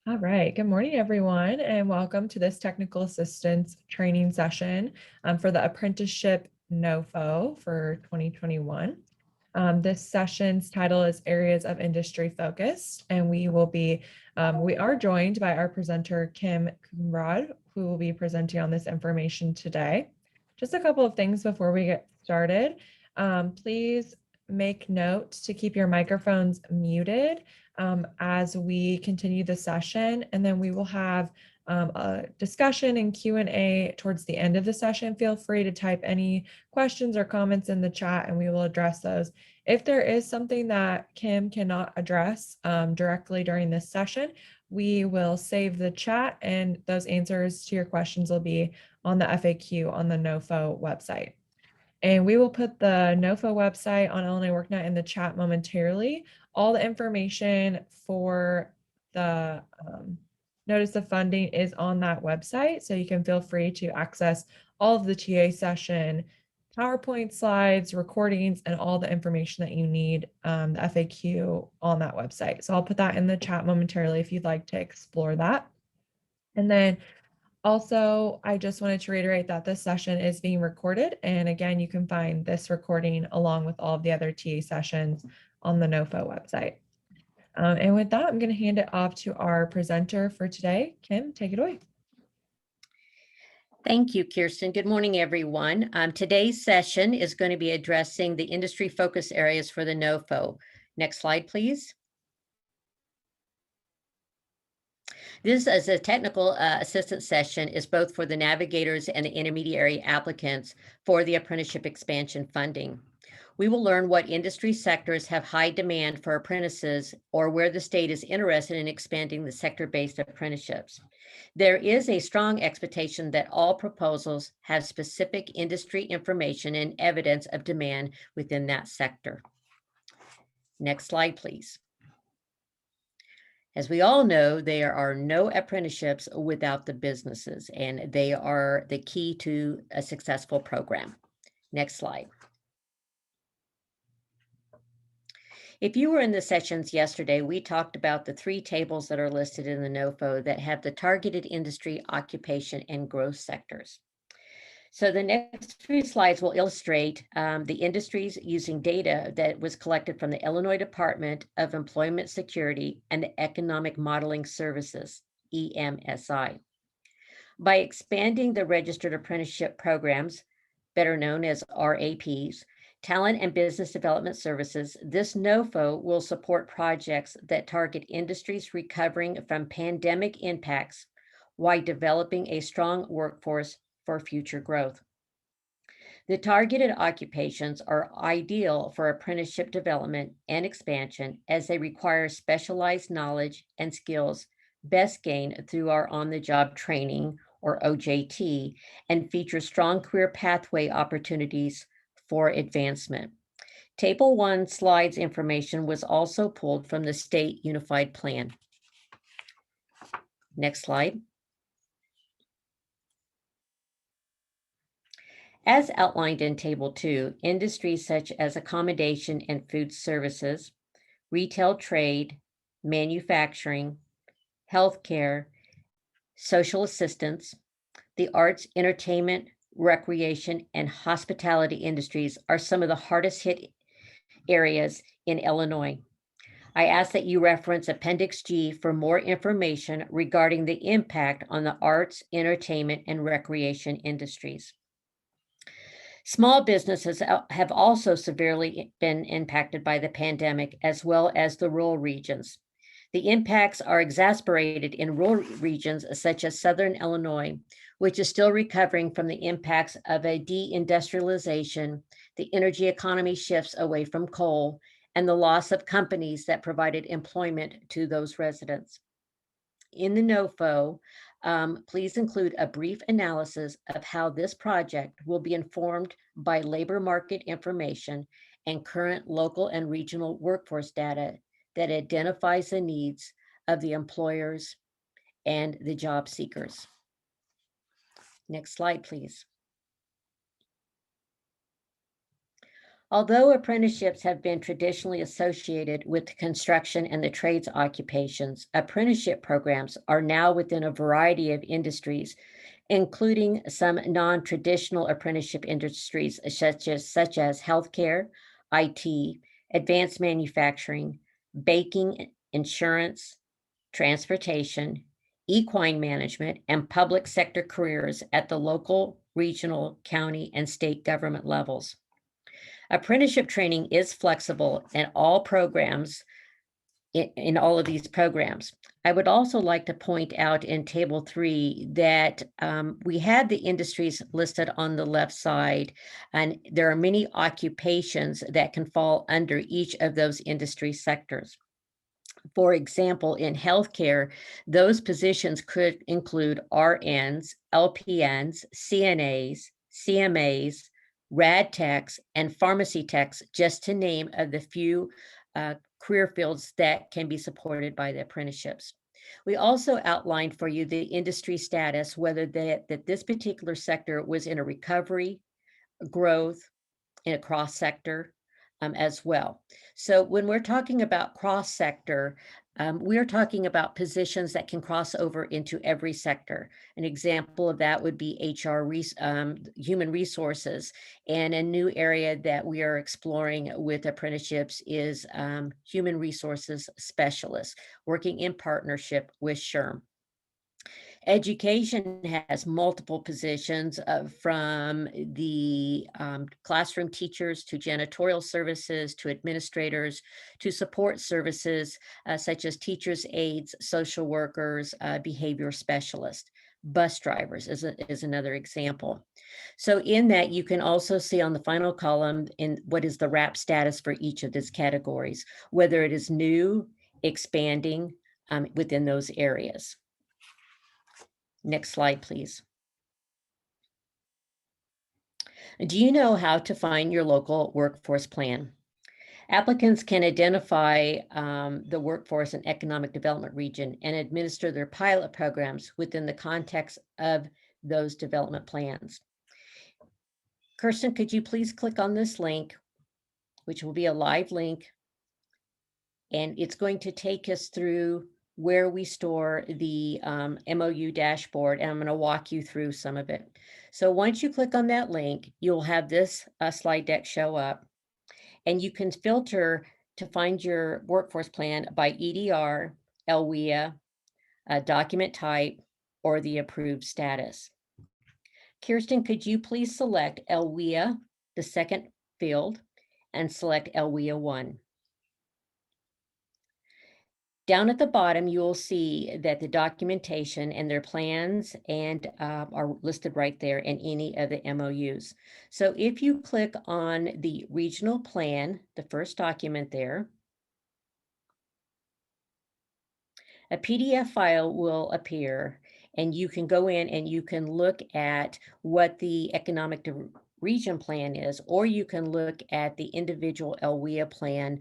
All right, good morning, everyone, and welcome to this technical assistance training session for the Apprenticeship NOFO for 2021. This session's title is Areas of Industry Focus, and we are joined by our presenter, Kim Kumrad, who will be presenting on this information today. Just a couple of things before we get started. Please make note to keep your microphones muted as we continue the session, and then we will have a discussion and Q&A towards the end of the session. Feel free to type any questions or comments in the chat and we will address those. If there is something that Kim cannot address directly during this session, we will save the chat and those answers to your questions will be on the FAQ on the NOFO website. And we will put the NOFO website on Illinois WorkNet in the chat momentarily. All the information for the notice of funding is on that website, so you can feel free to access all of the TA session, PowerPoint slides, recordings, and all the information that you need, the FAQ on that website. So I'll put that in the chat momentarily if you'd like to explore that. And then also, I just wanted to reiterate that this session is being recorded. And again, you can find this recording along with all of the other TA sessions on the NOFO website. And with that, I'm going to hand it off to our presenter for today. Kim, take it away. Thank you, Kirsten. Good morning, everyone. Today's session is going to be addressing the industry focus areas for the NOFO. Next slide, please. This as a technical assistance session is both for the navigators and the intermediary applicants for the apprenticeship expansion funding. We will learn what industry sectors have high demand for apprentices or where the state is interested in expanding the sector-based apprenticeships. There is a strong expectation that all proposals have specific industry information and evidence of demand within that sector. Next slide, please. As we all know, there are no apprenticeships without the businesses, and they are the key to a successful program. Next slide. If you were in the sessions yesterday, we talked about the three tables that are listed in the NOFO that have the targeted industry, occupation, and growth sectors. So the next few slides will illustrate the industries using data that was collected from the Illinois Department of Employment Security and the Economic Modeling Services, EMSI. By expanding the registered apprenticeship programs, better known as RAPs, Talent and Business Development Services, this NOFO will support projects that target industries recovering from pandemic impacts while developing a strong workforce for future growth. The targeted occupations are ideal for apprenticeship development and expansion as they require specialized knowledge and skills best gained through our on-the-job training, or OJT, and feature strong career pathway opportunities for advancement. Table 1 slides information was also pulled from the State Unified Plan. Next slide. As outlined in Table 2, industries such as accommodation and food services, retail trade, manufacturing, healthcare, social assistance, the arts, entertainment, recreation, and hospitality industries are some of the hardest hit areas in Illinois. I ask that you reference Appendix G for more information regarding the impact on the arts, entertainment, and recreation industries. Small businesses have also severely been impacted by the pandemic, as well as the rural regions. The impacts are exacerbated in rural regions such as Southern Illinois, which is still recovering from the impacts of a deindustrialization, the energy economy shifts away from coal, and the loss of companies that provided employment to those residents. In the NOFO, please include a brief analysis of how this project will be informed by labor market information and current local and regional workforce data that identifies the needs of the employers and the job seekers. Next slide, please. Although apprenticeships have been traditionally associated with the construction and the trades occupations, apprenticeship programs are now within a variety of industries, including some non-traditional apprenticeship industries such as healthcare, IT, advanced manufacturing, baking, insurance, transportation, equine management, and public sector careers at the local, regional, county, and state government levels. Apprenticeship training is flexible in all programs, in all of these programs. I would also like to point out in Table 3 that we had the industries listed on the left side, and there are many occupations that can fall under each of those industry sectors. For example, in healthcare, those positions could include RNs, LPNs, CNAs, CMAs, rad techs, and pharmacy techs, just to name the few career fields that can be supported by the apprenticeships. We also outlined for you the industry status, whether that this particular sector was in a recovery, growth, in a cross sector, as well. So when we're talking about cross sector, we are talking about positions that can cross over into every sector. An example of that would be human resources. And a new area that we are exploring with apprenticeships is human resources specialists, working in partnership with SHRM. Education has multiple positions, from the classroom teachers to janitorial services to administrators to support services such as teachers, aides, social workers, behavior specialists. Bus drivers is another example. So in that, you can also see on the final column in what is the wrap status for each of these categories, whether it is new, expanding within those areas. Next slide, please. Do you know how to find your local workforce plan? Applicants can identify the workforce and economic development region and administer their pilot programs within the context of those development plans. Kirsten, could you please click on this link, which will be a live link, and it's going to take us through where we store the MOU dashboard, and I'm going to walk you through some of it. So once you click on that link, you'll have this slide deck show up, and you can filter to find your workforce plan by EDR, LWIA, document type, or the approved status. Kirsten, could you please select LWIA, the second field, and select LWIA 1. Down at the bottom, you will see that the documentation and their plans are listed right there in any of the MOUs. So if you click on the regional plan, the first document there, a PDF file will appear, and you can go in and you can look at what the economic region plan is, or you can look at the individual LWIA plan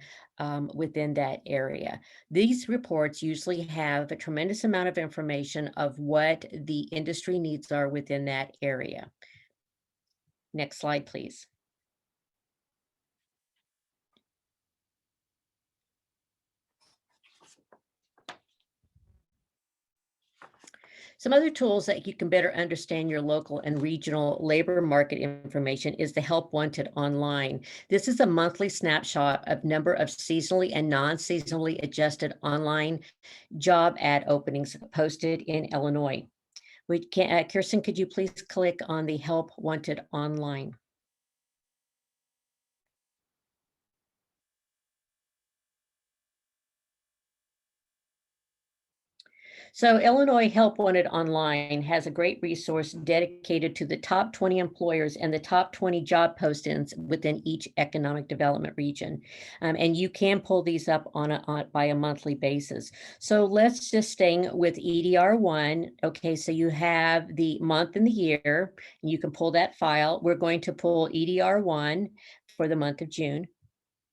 within that area. These reports usually have a tremendous amount of information of what the industry needs are within that area. Next slide, please. Some other tools that you can better understand your local and regional labor market information is the Help Wanted online. This is a monthly snapshot of number of seasonally and non-seasonally adjusted online job ad openings posted in Illinois. Kirsten, could you please click on the Help Wanted online? So Illinois Help Wanted Online has a great resource dedicated to the top 20 employers and the top 20 job postings within each economic development region. And you can pull these up by a monthly basis. So let's just stay with EDR1. Okay, so you have the month and the year, and you can pull that file. We're going to pull EDR1 for the month of June.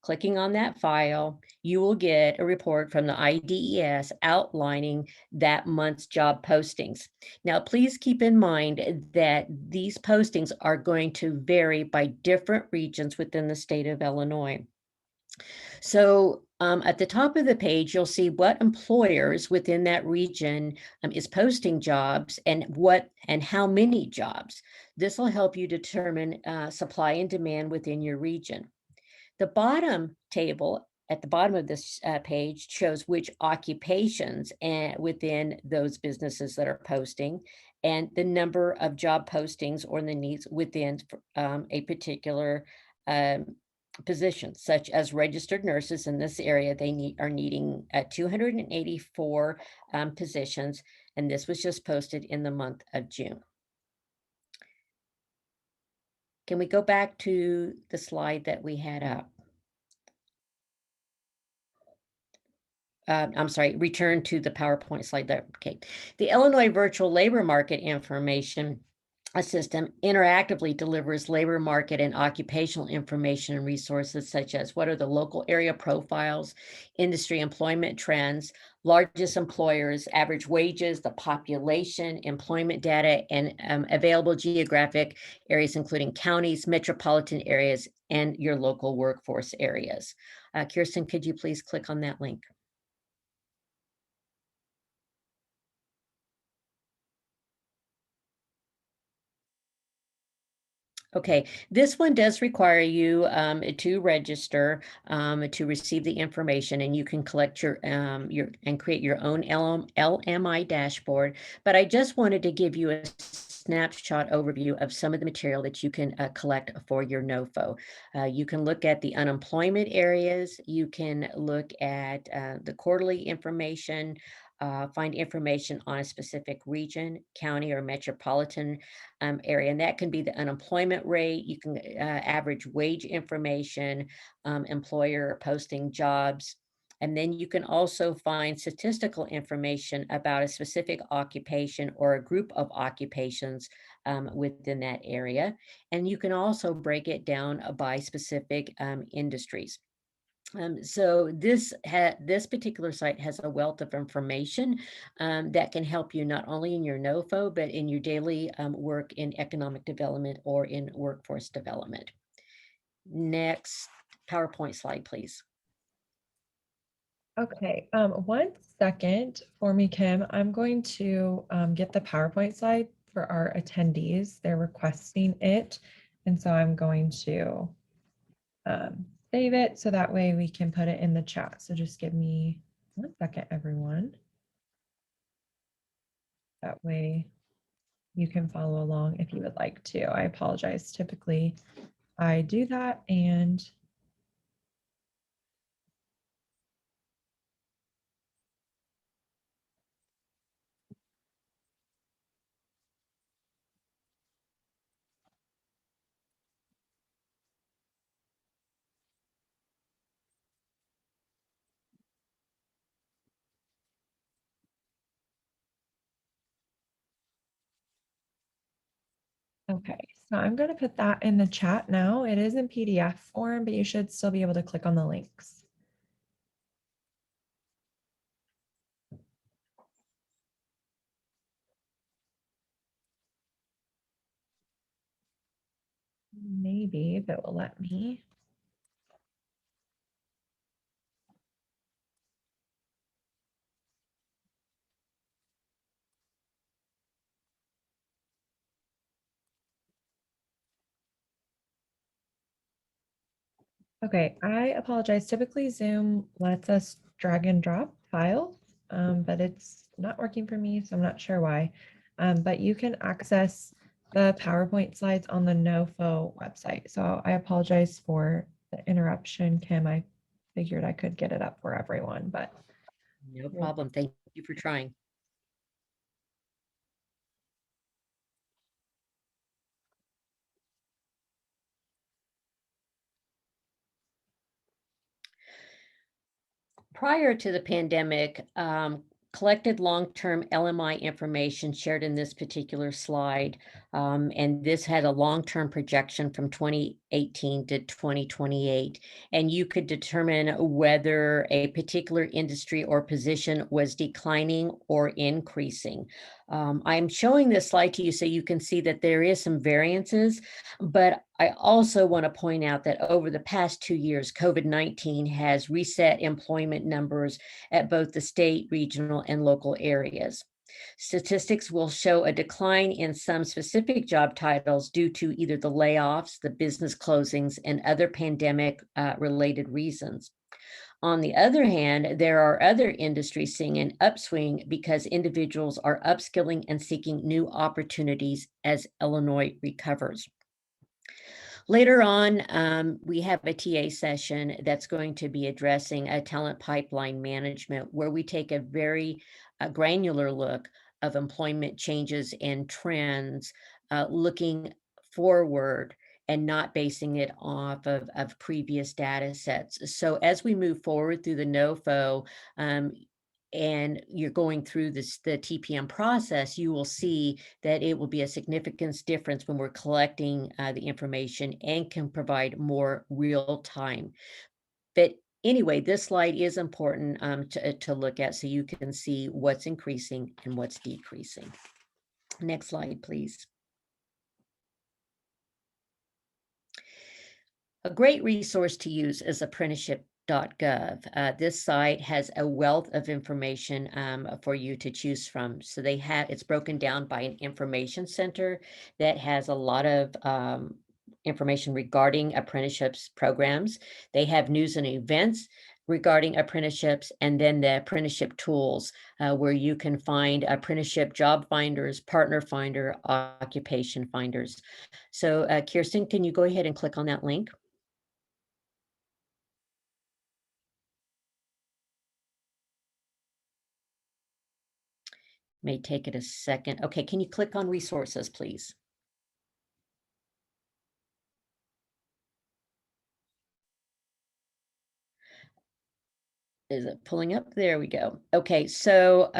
Clicking on that file, you will get a report from the IDES outlining that month's job postings. Now, please keep in mind that these postings are going to vary by different regions within the state of Illinois. So at the top of the page, you'll see what employers within that region is posting jobs and what and how many jobs. This will help you determine supply and demand within your region. The bottom table at the bottom of this page shows which occupations within those businesses that are posting and the number of job postings or the needs within a particular um, position, such as registered nurses in this area. They are needing 284 positions, and this was just posted in the month of June. Can we go back to the slide that we had up? I'm sorry, return to the PowerPoint slide there. Okay. The Illinois Virtual Labor Market Information System interactively delivers labor market and occupational information and resources such as what are the local area profiles, industry employment trends, largest employers, average wages, the population, employment data, and available geographic areas, including counties, metropolitan areas, and your local workforce areas. Kirsten, could you please click on that link? Okay, this one does require you to register to receive the information, and you can collect your and create your own LMI dashboard. But I just wanted to give you a snapshot overview of some of the material that you can collect for your NOFO. You can look at the unemployment areas. You can look at the quarterly information. Find information on a specific region, county, or metropolitan area, and that can be the unemployment rate. You can average wage information, employer posting jobs, and then you can also find statistical information about a specific occupation or a group of occupations within that area. And you can also break it down by specific industries. So this particular site has a wealth of information that can help you not only in your NOFO, but in your daily work in economic development or in workforce development. Next PowerPoint slide, please. Okay, 1 second for me, Kim. I'm going to get the PowerPoint slide for our attendees. They're requesting it. And so I'm going to save it so that way we can put it in the chat. So just give me 1 second, everyone. That way you can follow along if you would like to. I apologize. Typically I do that and okay, so I'm going to put that in the chat now. It is in PDF form, but you should still be able to click on the links. Maybe if it will let me. Okay, I apologize. Typically Zoom lets us drag and drop files, but it's not working for me, so I'm not sure why. But you can access the PowerPoint slides on the NOFO website. So I apologize for the interruption, Kim. I figured I could get it up for everyone, but No problem. Thank you for trying. Prior to the pandemic, collected long-term LMI information shared in this particular slide, and this had a long-term projection from 20 2018 to 2028, and you could determine whether a particular industry or position was declining or increasing. I'm showing this slide to you so you can see that there is some variances, but I also want to point out that over the past 2 years, COVID-19 has reset employment numbers at both the state, regional, and local areas. Statistics will show a decline in some specific job titles due to either the layoffs, the business closings, and other pandemic related reasons. On the other hand, there are other industries seeing an upswing because individuals are upskilling and seeking new opportunities as Illinois recovers. Later on, we have a TA session that's going to be addressing a talent pipeline management, where we take a very granular look of employment changes and trends, looking forward and not basing it off of previous data sets. So as we move forward through the NOFO, and you're going through the TPM process, you will see that it will be a significant difference when we're collecting the information and can provide more real time. But anyway, this slide is important to look at so you can see what's increasing and what's decreasing. Next slide, please. A great resource to use is Apprenticeship.gov. This site has a wealth of information for you to choose from. So it's broken down by an information center that has a lot of information regarding apprenticeships programs. They have news and events regarding apprenticeships, and then the apprenticeship tools, where you can find apprenticeship job finders, partner finder, occupation finders. So Kirsten, can you go ahead and click on that link? May take it a second. Okay, can you click on resources, please? Is it pulling up? There we go. Okay, so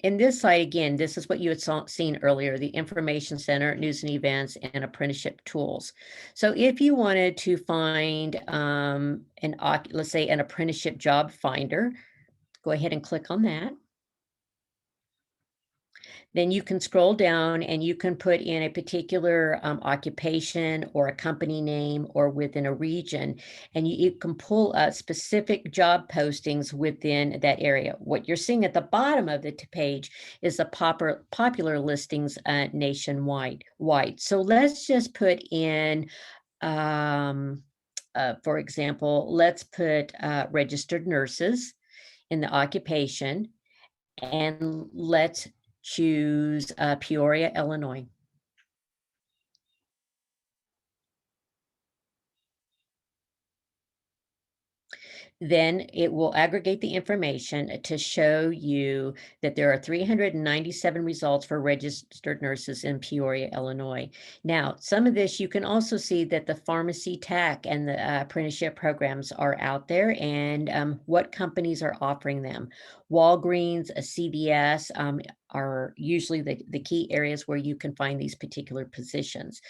in this site, again, this is what you had seen earlier, the Information Center, News and Events, and Apprenticeship Tools. So if you wanted to find let's say an apprenticeship job finder, go ahead and click on that. Then you can scroll down and you can put in a particular occupation or a company name or within a region, and you can pull specific job postings within that area. What you're seeing at the bottom of the page is the popular listings nationwide. So let's just put in, for example, let's put registered nurses in the occupation, and let's choose Peoria, Illinois. Then it will aggregate the information to show you that there are 397 results for registered nurses in Peoria, Illinois. Now, some of this you can also see that the pharmacy tech and the apprenticeship programs are out there, and what companies are offering them. Walgreens, CVS are usually the key areas where you can find these particular positions.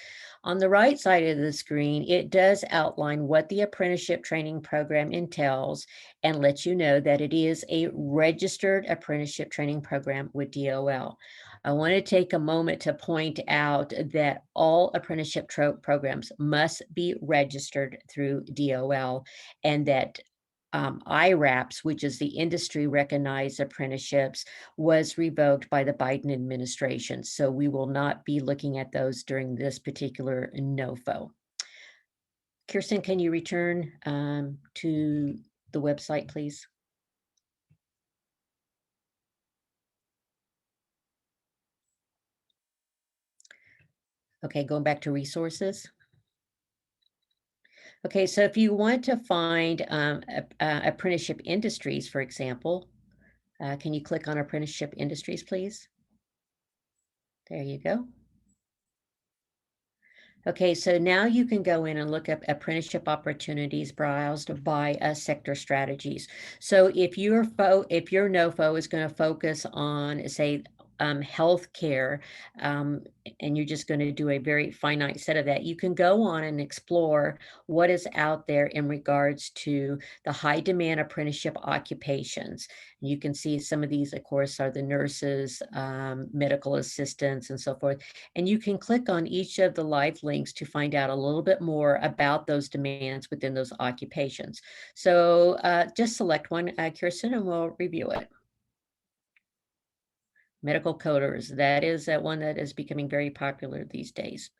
On the right side of the screen, it does outline what the apprenticeship training program entails and lets you know that it is a registered apprenticeship training program with DOL. I want to take a moment to point out that all apprenticeship programs must be registered through DOL, and that IRAPs, which is the industry recognized apprenticeships, was revoked by the Biden administration. So we will not be looking at those during this particular NOFO. Kirsten, can you return to the website, please? Okay, going back to resources. Okay, so if you want to find Apprenticeship Industries, for example, can you click on Apprenticeship Industries, please? There you go. Okay, so now you can go in and look up apprenticeship opportunities browsed by sector strategies. So if your NOFO is going to focus on, say, healthcare, and you're just going to do a very finite set of that, you can go on and explore what is out there in regards to the high demand apprenticeship occupations. You can see some of these, of course, are the nurses, medical assistants, and so forth. And you can click on each of the live links to find out a little bit more about those demands within those occupations. So just select one, Kirsten, and we'll review it. Medical coders, that is one that is becoming very popular these days.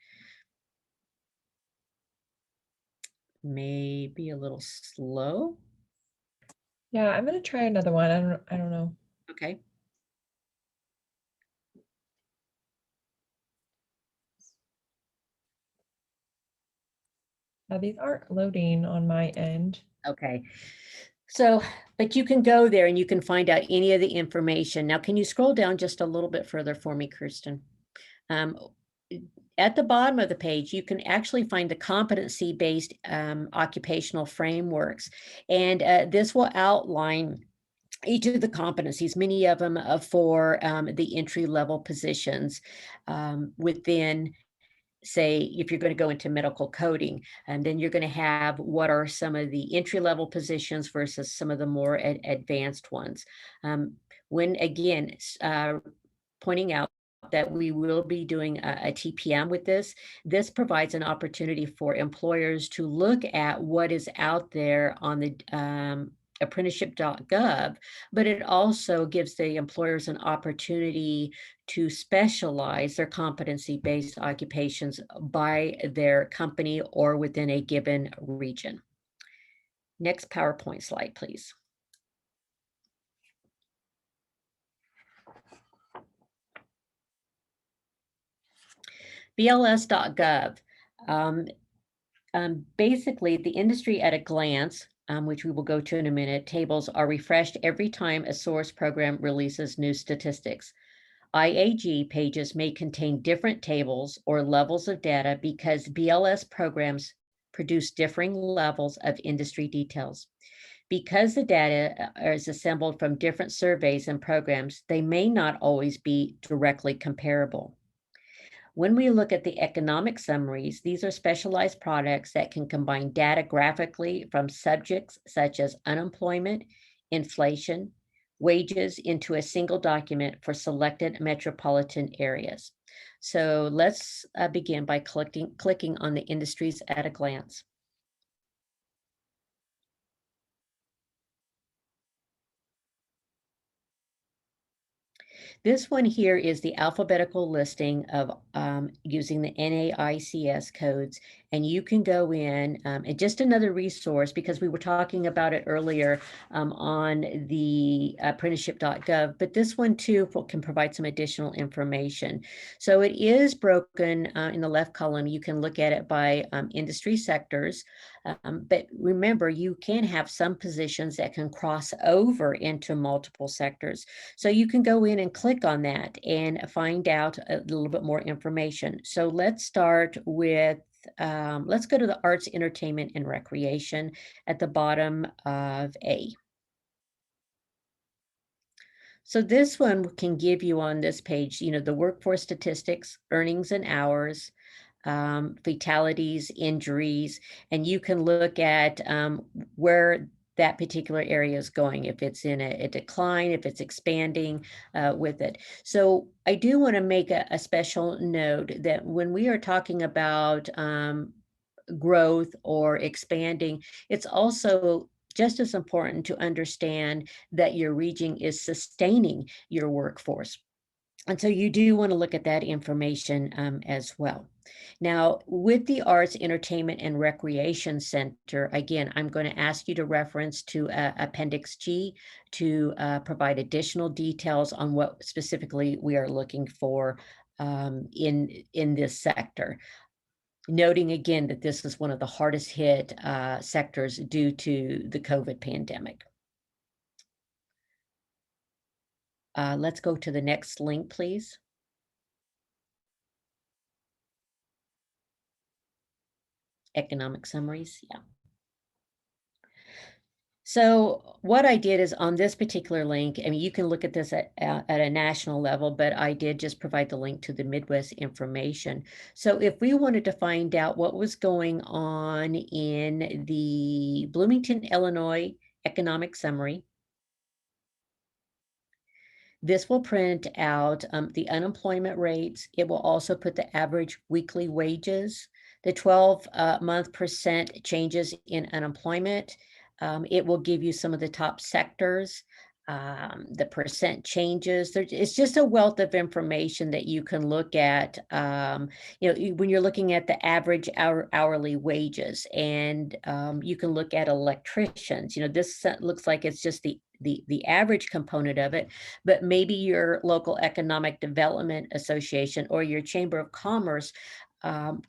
Maybe a little slow. Yeah, I'm gonna try another one. I don't know. Okay. These aren't loading on my end. Okay. So, but you can go there and you can find out any of the information. Now, can you scroll down just a little bit further for me, Kirsten? At the bottom of the page, you can actually find the competency-based occupational frameworks. And this will outline each of the competencies, many of them for the entry-level positions within, say, if you're going to go into medical coding, and then you're going to have what are some of the entry-level positions versus some of the more advanced ones. When again, pointing out that we will be doing a TPM with this. This provides an opportunity for employers to look at what is out there on the apprenticeship.gov, but it also gives the employers an opportunity to specialize their competency-based occupations by their company or within a given region. Next PowerPoint slide, please. BLS.gov. Basically, the industry at a glance, which we will go to in a minute, tables are refreshed every time a source program releases new statistics. IAG pages may contain different tables or levels of data because BLS programs produce differing levels of industry details. Because the data is assembled from different surveys and programs, they may not always be directly comparable. When we look at the economic summaries, these are specialized products that can combine data graphically from subjects such as unemployment, inflation, wages into a single document for selected metropolitan areas. So let's begin by clicking on the industries at a glance. This one here is the alphabetical listing of using the NAICS codes, and you can go in and just another resource because we were talking about it earlier on the apprenticeship.gov, but this one too can provide some additional information. So it is broken in the left column. You can look at it by industry sectors. But remember, you can have some positions that can cross over into multiple sectors. So you can go in and click on that and find out a little bit more information. So let's start with, let's go to the arts, entertainment, and recreation at the bottom of A. So this one can give you on this page, you know, the workforce statistics, earnings and hours, fatalities, injuries, and you can look at where that particular area is going, if it's in a decline, if it's expanding with it. So I do want to make a special note that when we are talking about growth or expanding, it's also just as important to understand that your region is sustaining your workforce. And so you do want to look at that information as well. Now, with the Arts, Entertainment, and Recreation Center, again, I'm going to ask you to reference to Appendix G to provide additional details on what specifically we are looking for in this sector. Noting again that this is one of the hardest hit sectors due to the COVID pandemic. Let's go to the next link, please. Economic summaries, yeah. So what I did is on this particular link, I mean, you can look at this at a national level, but I did just provide the link to the Midwest information. So if we wanted to find out what was going on in the Bloomington, Illinois economic summary, this will print out the unemployment rates. It will also put the average weekly wages, the 12-month percent changes in unemployment. It will give you some of the top sectors, the percent changes. It's just a wealth of information that you can look at. When you're looking at the average hourly wages, and you can look at electricians. This looks like it's just the average component of it, but maybe your local economic development association or your chamber of commerce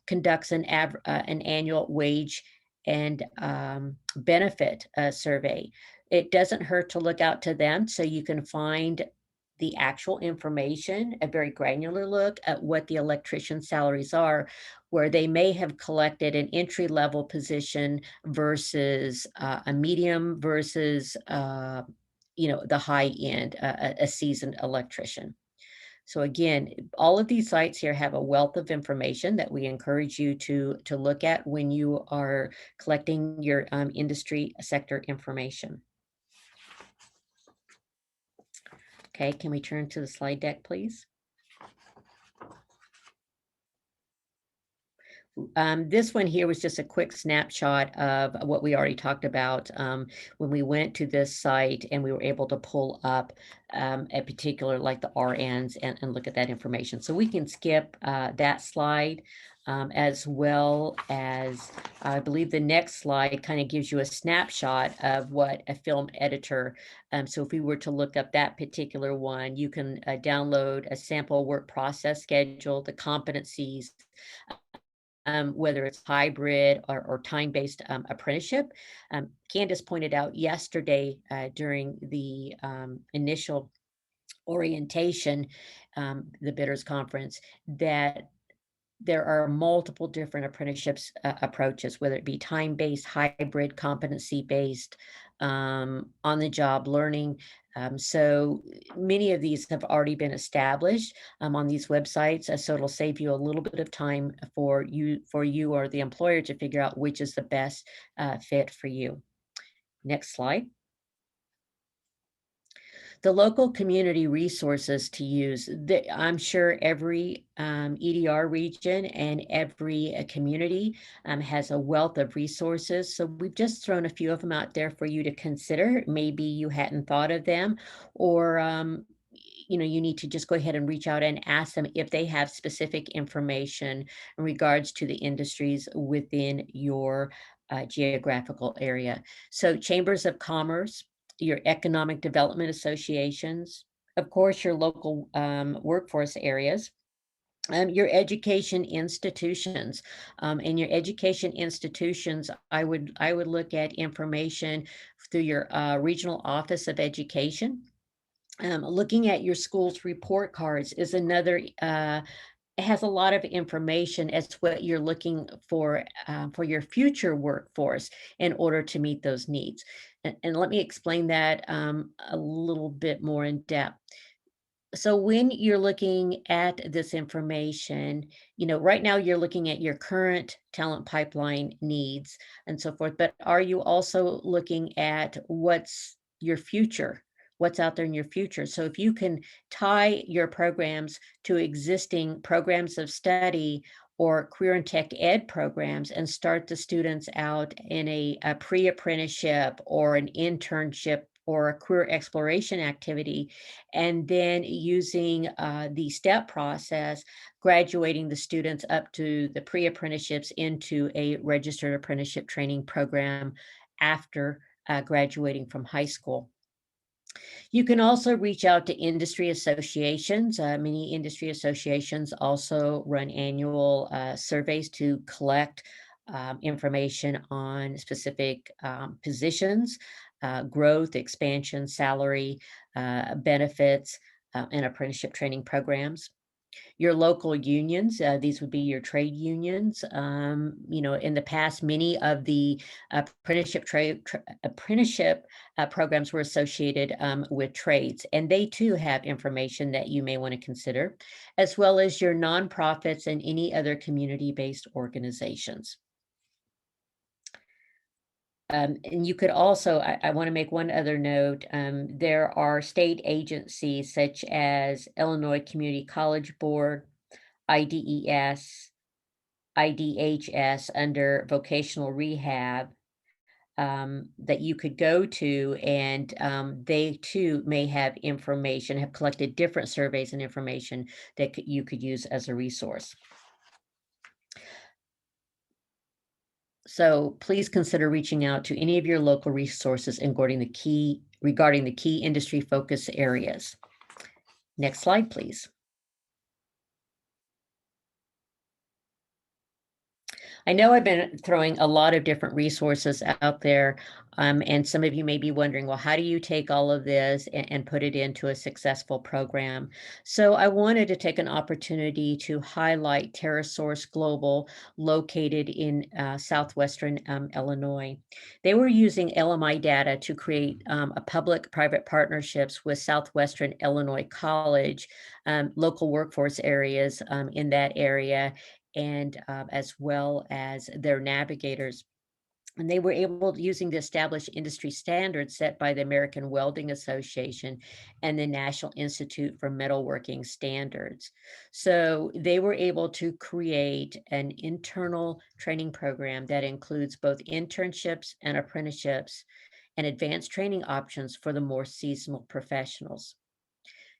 conducts an annual wage and benefit survey. It doesn't hurt to look out to them so you can find the actual information, a very granular look at what the electrician salaries are, where they may have collected an entry level position versus a medium versus the high end, a seasoned electrician. So again, all of these sites here have a wealth of information that we encourage you to look at when you are collecting your industry sector information. Okay, can we turn to the slide deck, please? This one here was just a quick snapshot of what we already talked about when we went to this site and we were able to pull up a particular, like the RNs, and look at that information. So we can skip that slide, as well as I believe the next slide kind of gives you a snapshot of what a film editor. So if we were to look up that particular one, you can download a sample work process schedule, the competencies, whether it's hybrid or time-based apprenticeship. Candace pointed out yesterday during the initial orientation, the bidders conference, that there are multiple different apprenticeships approaches, whether it be time-based, hybrid, competency-based, on-the-job learning. So many of these have already been established on these websites, so it'll save you a little bit of time for you or the employer to figure out which is the best fit for you. Next slide. The local community resources to use. I'm sure every EDR region and every community has a wealth of resources. So we've just thrown a few of them out there for you to consider. Maybe you hadn't thought of them, or you need to just go ahead and reach out and ask them if they have specific information in regards to the industries within your geographical area. So chambers of commerce, your economic development associations, of course, your local workforce areas, your education institutions. And your education institutions, I would look at information through your regional office of education. Looking at your school's report cards is another. It has a lot of information as to what you're looking for your future workforce in order to meet those needs. And let me explain that a little bit more in depth. So when you're looking at this information, right now you're looking at your current talent pipeline needs and so forth, but are you also looking at what's your future? What's out there in your future? So if you can tie your programs to existing programs of study or career and tech ed programs and start the students out in a pre-apprenticeship or an internship or a career exploration activity, and then using the step process, graduating the students up to the pre-apprenticeships into a registered apprenticeship training program after graduating from high school. You can also reach out to industry associations. Many industry associations also run annual surveys to collect information on specific positions, growth, expansion, salary, benefits, and apprenticeship training programs. Your local unions, these would be your trade unions. In the past, many of the apprenticeship programs were associated with trades, and they too have information that you may want to consider, as well as your nonprofits and any other community-based organizations. And you could also, I want to make one other note. There are state agencies such as Illinois Community College Board, IDES, IDHS under vocational rehab that you could go to, and they too may have information, have collected different surveys and information that you could use as a resource. So please consider reaching out to any of your local resources regarding the key industry focus areas. Next slide, please. I know I've been throwing a lot of different resources out there, and some of you may be wondering, well, how do you take all of this and put it into a successful program? So I wanted to take an opportunity to highlight Terrasource Global, located in southwestern Illinois. They were using LMI data to create a public-private partnerships with Southwestern Illinois College, local workforce areas in that area, and as well as their navigators. And they were able to, using the established industry standards set by the American Welding Association and the National Institute for Metalworking Standards. So they were able to create an internal training program that includes both internships and apprenticeships and advanced training options for the more seasonal professionals.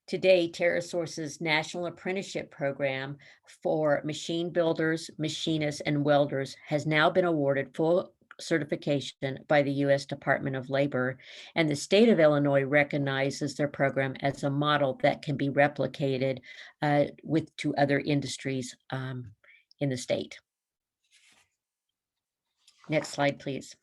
Today, Terrasource's National Apprenticeship Program for machine builders, machinists, and welders has now been awarded full certification by the U.S. Department of Labor, and the state of Illinois recognizes their program as a model that can be replicated to other industries in the state. Next slide, please.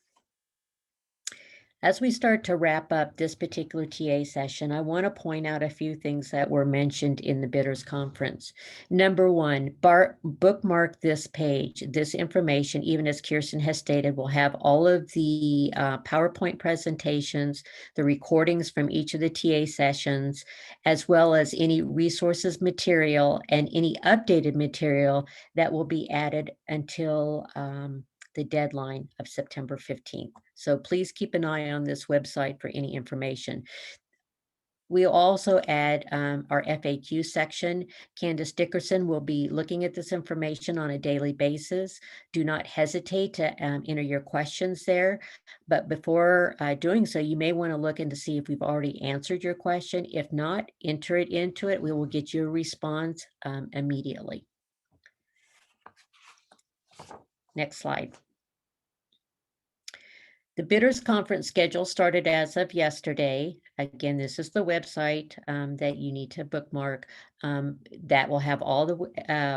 As we start to wrap up this particular TA session, I want to point out a few things that were mentioned in the Bidders Conference. Number one, bookmark this page. This information, even as Kirsten has stated, will have all of the PowerPoint presentations, the recordings from each of the TA sessions, as well as any resources material and any updated material that will be added until the deadline of September 15th. So please keep an eye on this website for any information. We'll also add our FAQ section. Candace Dickerson will be looking at this information on a daily basis. Do not hesitate to enter your questions there. But before doing so, you may want to look in to see if we've already answered your question. If not, enter it into it. We will get you a response immediately. Next slide. The Bidders Conference schedule started as of yesterday. Again, this is the website that you need to bookmark. That will have all the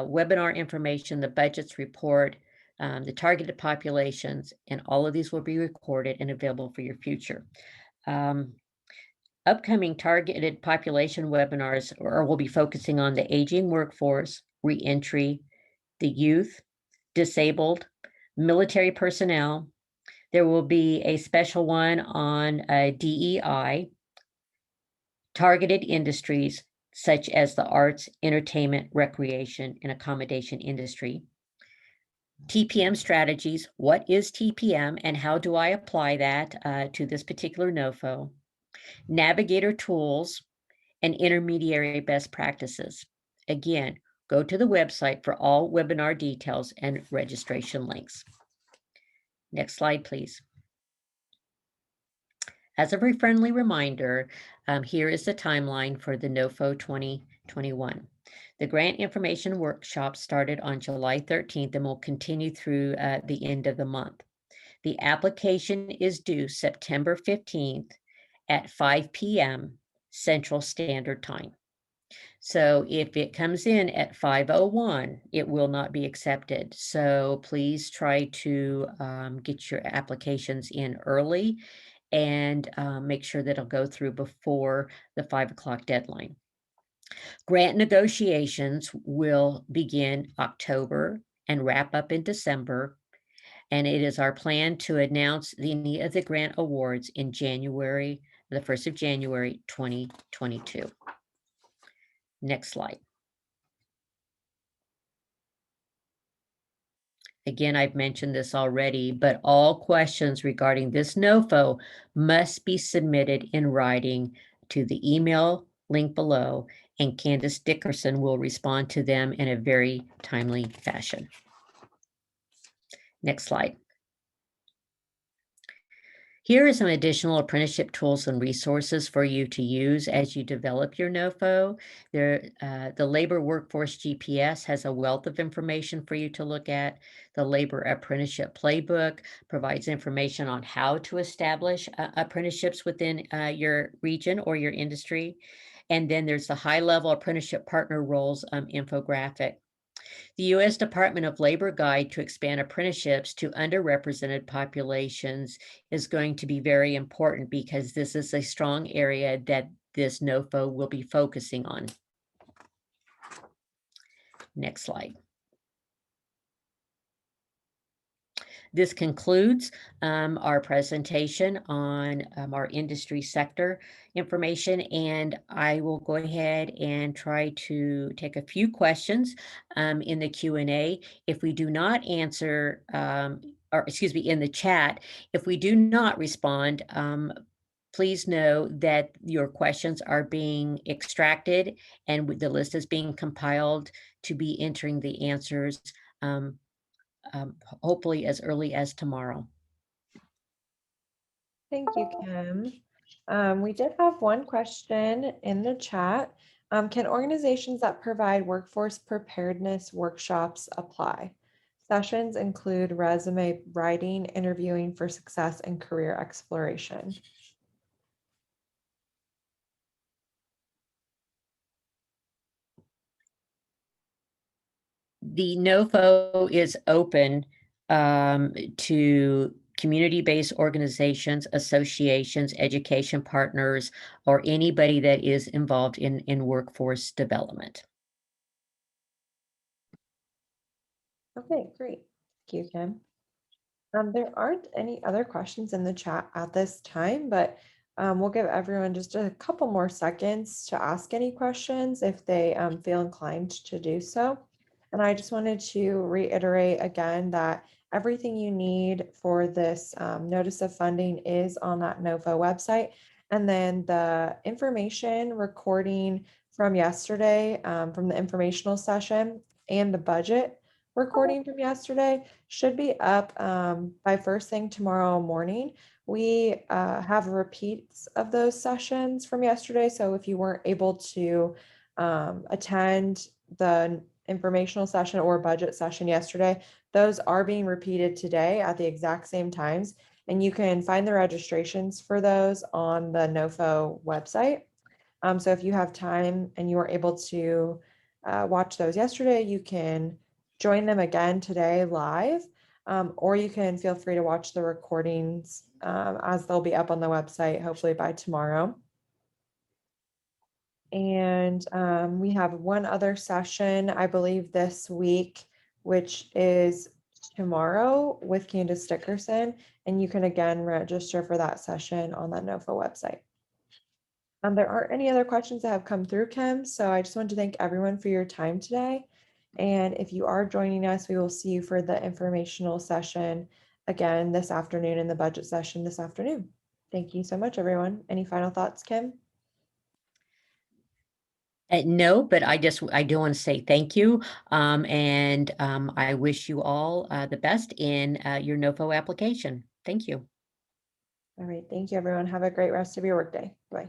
webinar information, the budgets report, the targeted populations, and all of these will be recorded and available for your future. Upcoming targeted population webinars will be focusing on the aging workforce, reentry, the youth, disabled, military personnel. There will be a special one on DEI, targeted industries such as the arts, entertainment, recreation, and accommodation industry. TPM strategies, what is TPM and how do I apply that to this particular NOFO? Navigator tools and intermediary best practices. Again, go to the website for all webinar details and registration links. Next slide, please. As a very friendly reminder, here is the timeline for the NOFO 2021. The grant information workshop started on July 13th and will continue through the end of the month. The application is due September 15th at 5 p.m. Central Standard Time. So if it comes in at 5:01, it will not be accepted. So please try to get your applications in early and make sure that it'll go through before the 5 o'clock deadline. Grant negotiations will begin October and wrap up in December. And it is our plan to announce any of the grant awards in January, the 1st of January, 2022. Next slide. Again, I've mentioned this already, but all questions regarding this NOFO must be submitted in writing to the email link below, and Candace Dickerson will respond to them in a very timely fashion. Next slide. Here are some additional apprenticeship tools and resources for you to use as you develop your NOFO. The Labor Workforce GPS has a wealth of information for you to look at. The Labor Apprenticeship Playbook provides information on how to establish apprenticeships within your region or your industry. And then there's the high-level apprenticeship partner roles infographic. The U.S. Department of Labor Guide to Expand Apprenticeships to Underrepresented Populations is going to be very important because this is a strong area that this NOFO will be focusing on. Next slide. This concludes our presentation on our industry sector information, and I will go ahead and try to take a few questions in the Q&A. If we do not answer, or excuse me, in the chat, if we do not respond, please know that your questions are being extracted and the list is being compiled to be entering the answers hopefully as early as tomorrow. Thank you, Kim. We did have one question in the chat. Can organizations that provide workforce preparedness workshops apply? Sessions include resume writing, interviewing for success, and career exploration. The NOFO is open to community-based organizations, associations, education partners, or anybody that is involved in workforce development. Okay, great. Thank you, Kim. There aren't any other questions in the chat at this time, but we'll give everyone just a couple more seconds to ask any questions if they feel inclined to do so. And I just wanted to reiterate again that everything you need for this notice of funding is on that NOFO website. And then the information recording from yesterday, from the informational session, and the budget recording from yesterday should be up by first thing tomorrow morning. We have repeats of those sessions from yesterday. So if you weren't able to attend the informational session or budget session yesterday, those are being repeated today at the exact same times. And you can find the registrations for those on the NOFO website. So if you have time and you were able to watch those yesterday, you can join them again today live, or you can feel free to watch the recordings as they'll be up on the website, hopefully by tomorrow. And we have one other session, I believe this week, which is tomorrow with Candace Dickerson, and you can again register for that session on that NOFO website. There aren't any other questions that have come through, Kim, so I just want to thank everyone for your time today. And if you are joining us, we will see you for the informational session again this afternoon and the budget session this afternoon. Thank you so much, everyone. Any final thoughts, Kim? No, but I do want to say thank you. And I wish you all the best in your NOFO application. Thank you. All right. Thank you, everyone. Have a great rest of your workday. Bye.